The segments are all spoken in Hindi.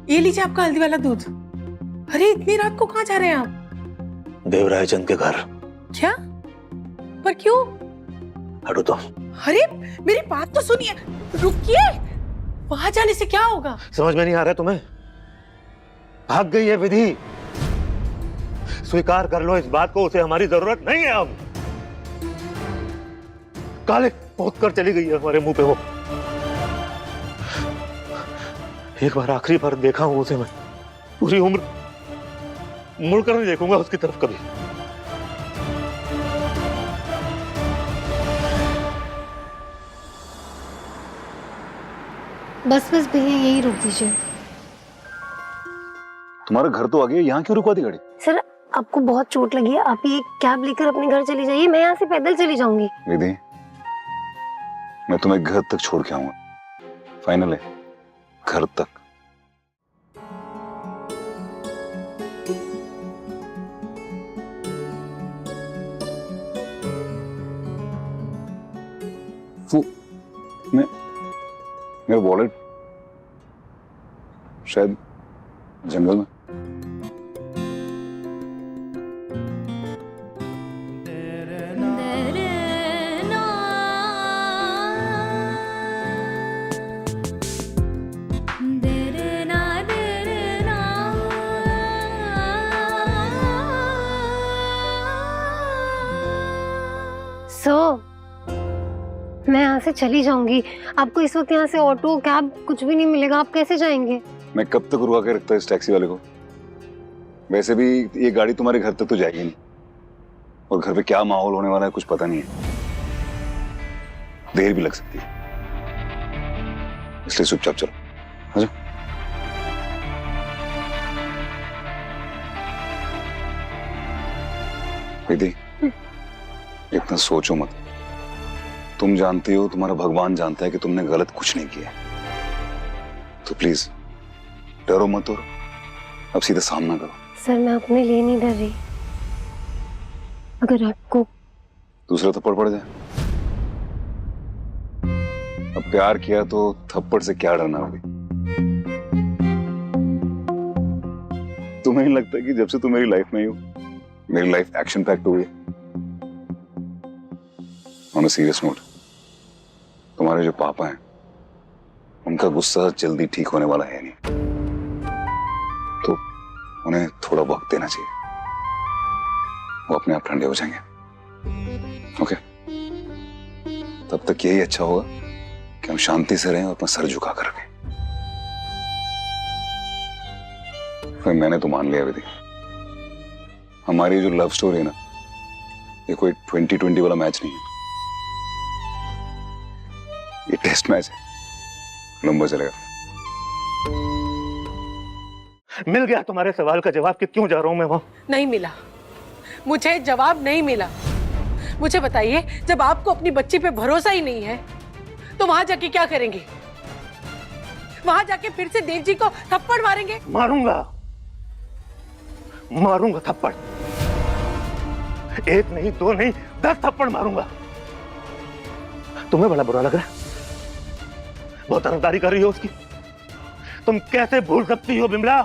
ये लीजिए आपका हल्दी वाला दूध। अरे इतनी रात को कहाँ जा रहे हैं आप? देवराय चंद के घर। क्या? पर क्यों? हटो तो। अरे मेरी बात तो सुनिए, रुकिए। वहां जाने से क्या होगा? समझ में नहीं आ रहा तुम्हें? भाग गई है विधि। स्वीकार कर लो इस बात को, उसे हमारी जरूरत नहीं है अब। काले पोत कर चली गई है हमारे मुंह पे वो। एक बार आखिरी बार देखा हूं उसे मैं, पूरी उम्र मुड़कर नहीं देखूंगा उसकी तरफ कभी। बस बस भैया यही रोक दीजिए। तुम्हारा घर तो आ गया, यहाँ क्यों रुकवा दी गाड़ी? सर आपको बहुत चोट लगी है, आप ये कैब लेकर अपने घर चली जाइए, मैं यहाँ से पैदल चली जाऊंगी। विधि, मैं तुम्हें घर तक छोड़ के आऊंगा। फाइनल है, घर तक। वो मेरा वॉलेट शायद जंगल में। मैं यहाँ से चली जाऊंगी, आपको इस वक्त यहाँ से ऑटो कैब कुछ भी नहीं मिलेगा, आप कैसे जाएंगे? मैं कब तक रुका के रखता इस टैक्सी वाले को? वैसे भी ये गाड़ी तुम्हारे घर तक तो जाएगी नहीं, और घर पे क्या माहौल होने वाला है कुछ पता नहीं है, देर भी लग सकती है, इसलिए चुपचाप चलो। अच्छा? विधि, इतना सोचो मत। तुम जानते हो, तुम्हारा भगवान जानता है कि तुमने गलत कुछ नहीं किया, तो प्लीज डरो मत और अब सीधा सामना करो। सर मैं अपने लिए नहीं डर रही, अगर आपको दूसरा थप्पड़ पड़ जाए? अब प्यार किया तो थप्पड़ से क्या डरना होगी? तुम्हें नहीं लगता कि जब से तुम मेरी लाइफ में ही हो, मेरी लाइफ एक्शन पैक्ड हुई है? ऑन अ सीरियस नोट, तुम्हारे जो पापा हैं उनका गुस्सा जल्दी ठीक होने वाला है नहीं, तो उन्हें थोड़ा वक्त देना चाहिए, वो अपने आप ठंडे हो जाएंगे। ओके? तब तक यही अच्छा होगा कि हम शांति से रहें और अपना सर झुका कर रखें। फिर मैंने तो मान लिया विधि, हमारी जो लव स्टोरी है ना, ये कोई 2020 वाला मैच नहीं है, ये टेस्ट मैच है, लंबा चलेगा। मिल गया तुम्हारे सवाल का जवाब कि क्यों जा रहा हूं मैं वहां? नहीं मिला, मुझे जवाब नहीं मिला। मुझे बताइए, जब आपको अपनी बच्ची पे भरोसा ही नहीं है तो वहां जाके क्या करेंगे? वहां जाके फिर से देव जी को थप्पड़ मारेंगे? मारूंगा, मारूंगा थप्पड़। एक नहीं, दो नहीं, 10 थप्पड़ मारूंगा। तुम्हें बड़ा बुरा लग रहा है? बहुत तरफदारी कर रही हो उसकी। तुम कैसे भूल सकती हो बिमला?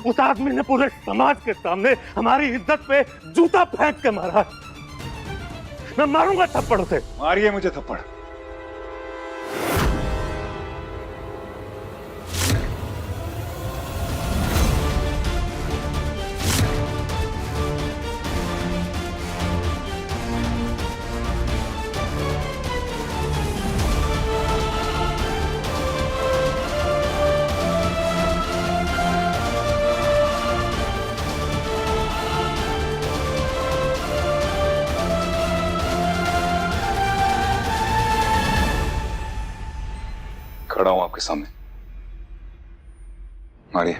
उस आदमी ने पूरे समाज के सामने हमारी इज्जत पे जूता फेंक के मारा। मैं मारूंगा थप्पड़ उसे। मारिए मुझे थप्पड़। खड़ा हूं आपके सामने, मारिए।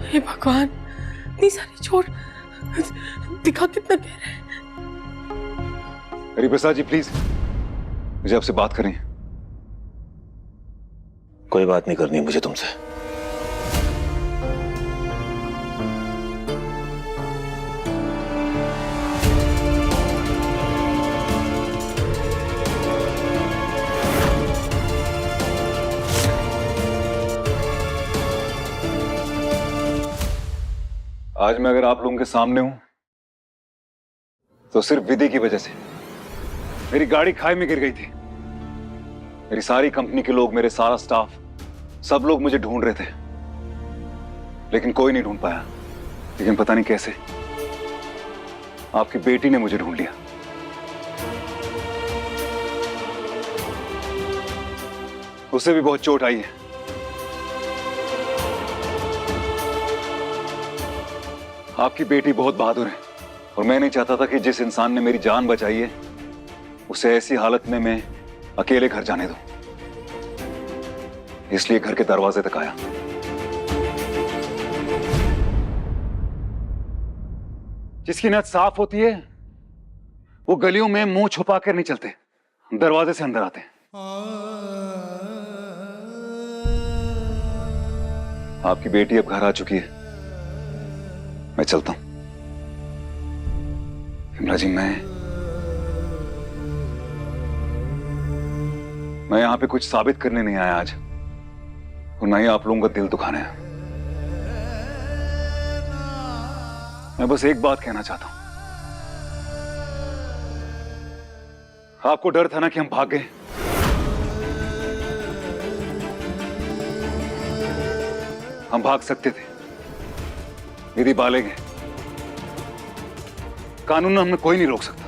हे भगवान, इतनी सारी चोट, दिखा कितना गहरा है। हरिप्रसाद जी प्लीज, मुझे आपसे बात करनी है। कोई बात नहीं करनी मुझे तुमसे। आज मैं अगर आप लोगों के सामने हूं तो सिर्फ विधि की वजह से। मेरी गाड़ी खाई में गिर गई थी। मेरी सारी कंपनी के लोग, मेरे सारा स्टाफ, सब लोग मुझे ढूंढ रहे थे, लेकिन कोई नहीं ढूंढ पाया। लेकिन पता नहीं कैसे आपकी बेटी ने मुझे ढूंढ लिया। उसे भी बहुत चोट आई है। आपकी बेटी बहुत बहादुर है और मैं नहीं चाहता था कि जिस इंसान ने मेरी जान बचाई है उसे ऐसी हालत में मैं अकेले घर जाने दूं। इसलिए घर के दरवाजे तक आया। जिसकी नीयत साफ होती है वो गलियों में मुंह छुपा कर नहीं चलते, दरवाजे से अंदर आते हैं। आपकी बेटी अब घर आ चुकी है, मैं चलता हूं। विमला जी, मैं यहां पे कुछ साबित करने नहीं आया आज, और ना ही आप लोगों का दिल दुखाना है। मैं बस एक बात कहना चाहता हूं। आपको डर था ना कि हम भाग गए। हम भाग सकते थे, विधि बालेग है, कानून हमें कोई नहीं रोक सकता,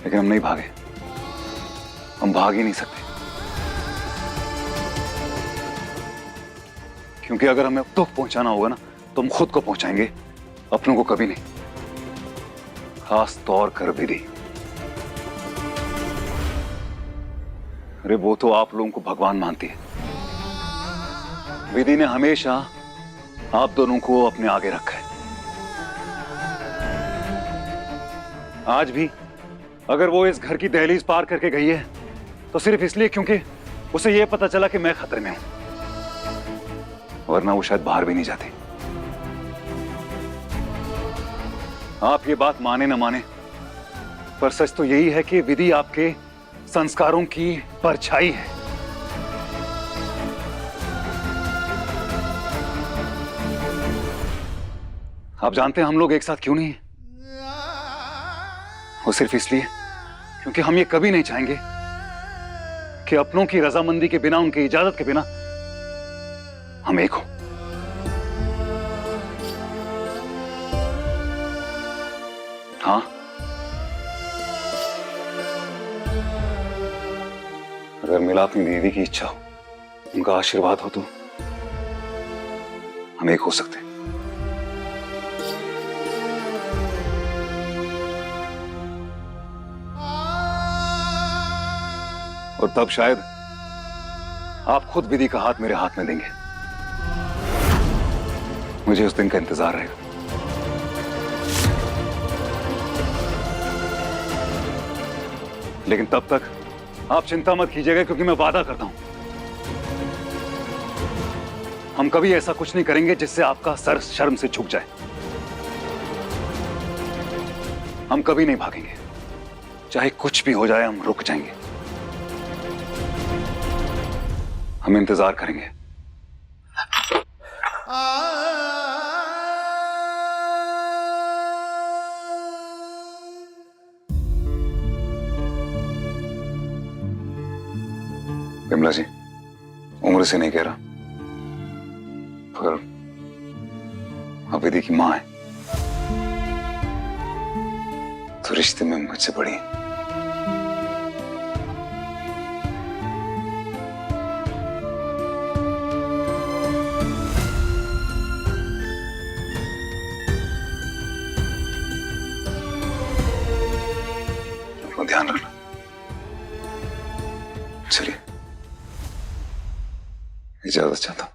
लेकिन हम नहीं भागे। हम भाग ही नहीं सकते, क्योंकि अगर हमें दुख पहुंचाना होगा ना तो हम खुद को पहुंचाएंगे, अपनों को कभी नहीं। खास तौर कर विधि। अरे वो तो आप लोगों को भगवान मानती है। विधि ने हमेशा आप दोनों को अपने आगे रखा है। आज भी अगर वो इस घर की दहलीज पार करके गई है तो सिर्फ इसलिए क्योंकि उसे यह पता चला कि मैं खतरे में हूं, वरना वो शायद बाहर भी नहीं जाती। आप ये बात माने न माने, पर सच तो यही है कि विधि आपके संस्कारों की परछाई है। आप जानते हैं हम लोग एक साथ क्यों नहीं हैं? वो सिर्फ इसलिए क्योंकि हम ये कभी नहीं चाहेंगे कि अपनों की रजामंदी के बिना, उनकी इजाजत के बिना हम एक हो। हाँ, अगर मिला अपनी दीदी की इच्छा हो, उनका आशीर्वाद हो, तो हम एक हो सकते हैं। और तब शायद आप खुद विधि का हाथ मेरे हाथ में देंगे। मुझे उस दिन का इंतजार रहेगा। लेकिन तब तक आप चिंता मत कीजिएगा, क्योंकि मैं वादा करता हूं हम कभी ऐसा कुछ नहीं करेंगे जिससे आपका सर शर्म से झुक जाए। हम कभी नहीं भागेंगे, चाहे कुछ भी हो जाए, हम रुक जाएंगे। हम इंतजार करेंगे। विमला जी, उम्र से नहीं कह रहा, पर आप विधि की मां है तो रिश्ते में मुझसे बड़ी है। अपना ध्यान रखना। चलिए, इजाजत चाहता हूं।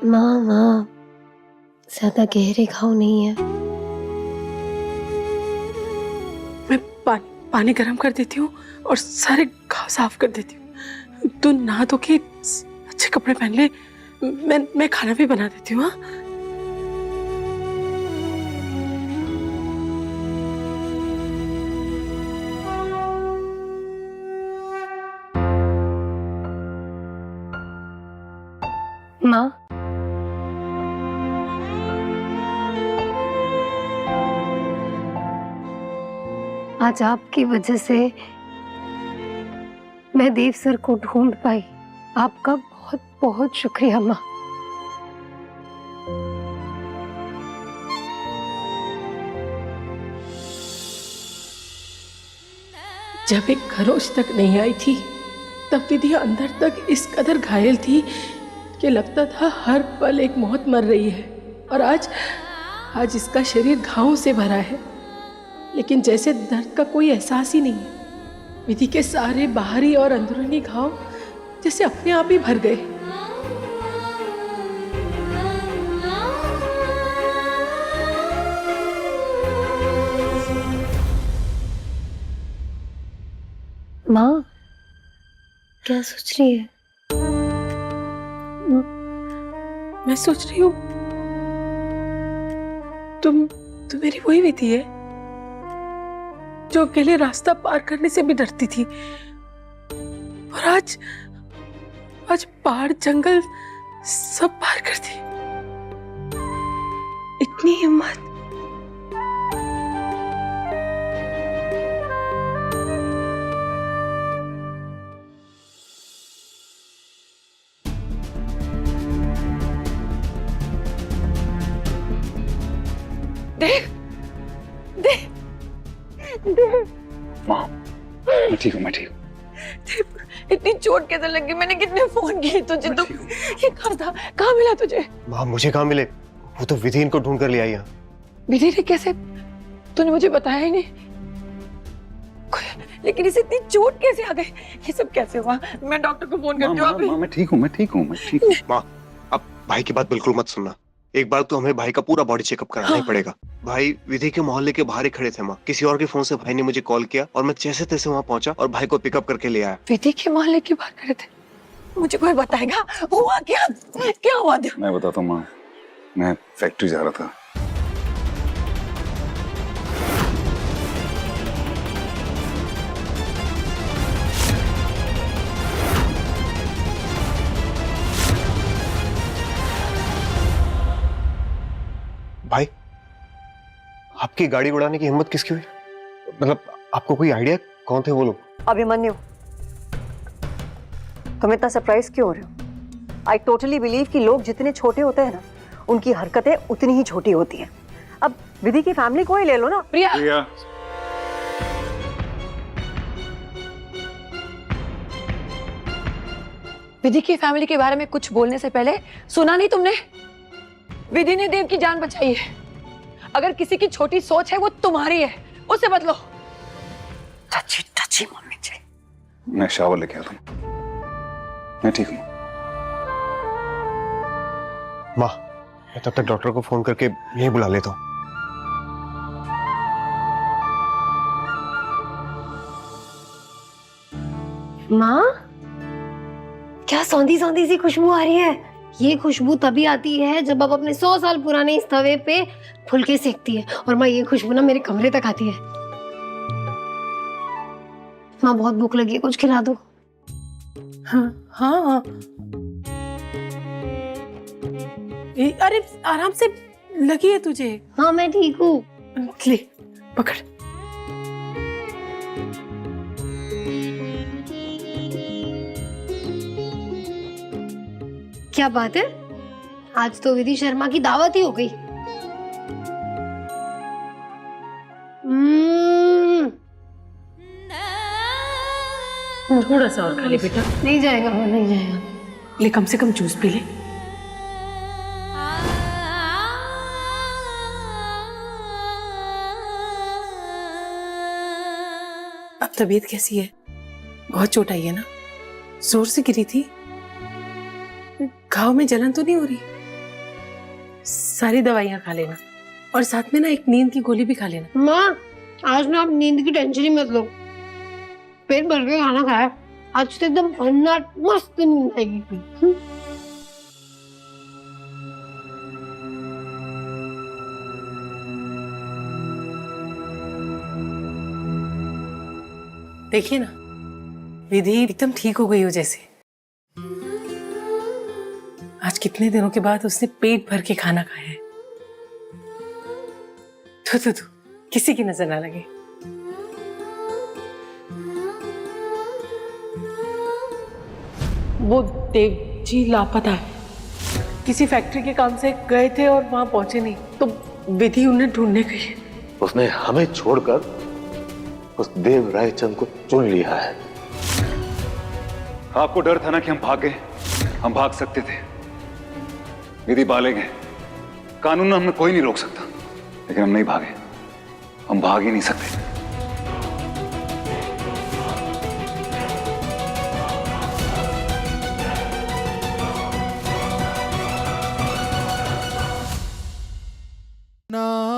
माँ माँ, ज्यादा गहरे घाव नहीं है। मैं पानी गर्म कर देती हूँ और सारे घाव साफ कर देती हूँ। तू नहा धो के अच्छे कपड़े पहन ले, मैं खाना भी बना देती हूँ। हाँ, माँ, आज आपकी वजह से मैं देव सर को ढूंढ पाई। आपका बहुत बहुत शुक्रिया माँ। जब एक खरोच तक नहीं आई थी तब विधि अंदर तक इस कदर घायल थी कि लगता था हर पल एक मौत मर रही है। और आज इसका शरीर घावों से भरा है, लेकिन जैसे दर्द का कोई एहसास ही नहीं है। विधि के सारे बाहरी और अंदरूनी घाव जैसे अपने आप ही भर गए। माँ, क्या सोच रही है? मैं सोच रही हूँ तुम मेरी वही विधि है जो अकेले रास्ता पार करने से भी डरती थी, और आज पहाड़ जंगल सब पार कर दी। इतनी हिम्मत। देख माँ, मैं ठीक हूँ। इतनी चोट कैसे लगी? मैंने कितने फोन किए तुझे, तो ये कहाँ था? कहाँ मिला तुझे? माँ, मुझे कहाँ मिले? वो तो विधि इनको ढूंढ कर ले आई यहाँ। विधि ने कैसे? तूने मुझे बताया ही नहीं। लेकिन इसे इतनी चोट कैसे आ गई? ये सब कैसे हुआ? मैं डॉक्टर को फोन करती हूँ। माँ, मैं ठीक हूँ। माँ, अब भाई की बात बिल्कुल मत सुनना। एक बार तो हमें भाई का पूरा बॉडी चेकअप कराना ही पड़ेगा। भाई विधि के मोहल्ले के बाहर ही खड़े थे माँ। किसी और के फोन से भाई ने मुझे कॉल किया और मैं जैसे तैसे वहाँ पहुंचा और भाई को पिकअप करके ले आया। विधि के मोहल्ले की बात कर रहे थे? मुझे कोई बताएगा हुआ क्या? क्या हुआ था? मैं बताता हूँ माँ, मैं फैक्ट्री जा रहा था। भाई, आपकी गाड़ी उड़ाने की हिम्मत किसकी हुई? मतलब आपको कोई आइडिया कौन थे वो लोग? अभिमन्यु, तुम इतना सरप्राइज क्यों हो रहे हो? आई टोटली बिलीव कि लोग जितने छोटे होते हैं ना, उनकी हरकतें उतनी ही छोटी होती हैं। अब विधि की फैमिली को ही ले लो ना। प्रिया, विधि की फैमिली के बारे में कुछ बोलने से पहले सुना नहीं तुमने? विधि ने देव की जान बचाई है। अगर किसी की छोटी सोच है वो तुम्हारी है, उसे बदलो। टची मम्मी जी। मैं शावर लेके आता हूँ। मैं ठीक हूँ। माँ, मैं तब तक डॉक्टर को फोन करके यहीं बुला लेता हूँ। माँ, क्या सौंधी सौंधी सी खुशबू आ रही है? ये खुशबू तभी आती है जब आप अपने 100 साल पुराने इस तवे पे फुलके सेकती है, और माँ ये खुशबू ना मेरे कमरे तक आती है। माँ, बहुत भूख लगी है, कुछ खिला दो। हाँ। अरे आराम से लगी है तुझे? हाँ, मैं ठीक हूँ। ले पकड़। क्या बात है, आज तो विधि शर्मा की दावत ही हो गई। थोड़ा सा और खा ले बेटा। नहीं जाएगा वो, नहीं जाएगा। ले कम से कम जूस पी ले। अब तबीयत कैसी है? बहुत चोट आई है ना? जोर से गिरी थी? घाव में जलन तो नहीं हो रही? सारी दवाइयाँ खा लेना और साथ में ना एक नींद की गोली भी खा लेना। माँ आज ना आप नींद की टेंशन ही मत लो, पेट भर के खाना खाया, आज तो एकदम भन्नाट मस्त नींद आएगी। देखिए ना, विधि एकदम ठीक हो गई हो जैसे। आज कितने दिनों के बाद उसने पेट भर के खाना खाया है। तो किसी की नजर ना लगे। वो देव जी लापता है, किसी फैक्ट्री के काम से गए थे और वहां पहुंचे नहीं, तो विधि उन्हें ढूंढने गई है। उसने हमें छोड़कर उस देव रायचंद को चुन लिया है। आपको डर था ना कि हम भागे, हम भाग सकते थे। विधि बालेग है, कानून में हमें कोई नहीं रोक सकता, लेकिन हम नहीं भागे, हम भाग ही नहीं सकते। ना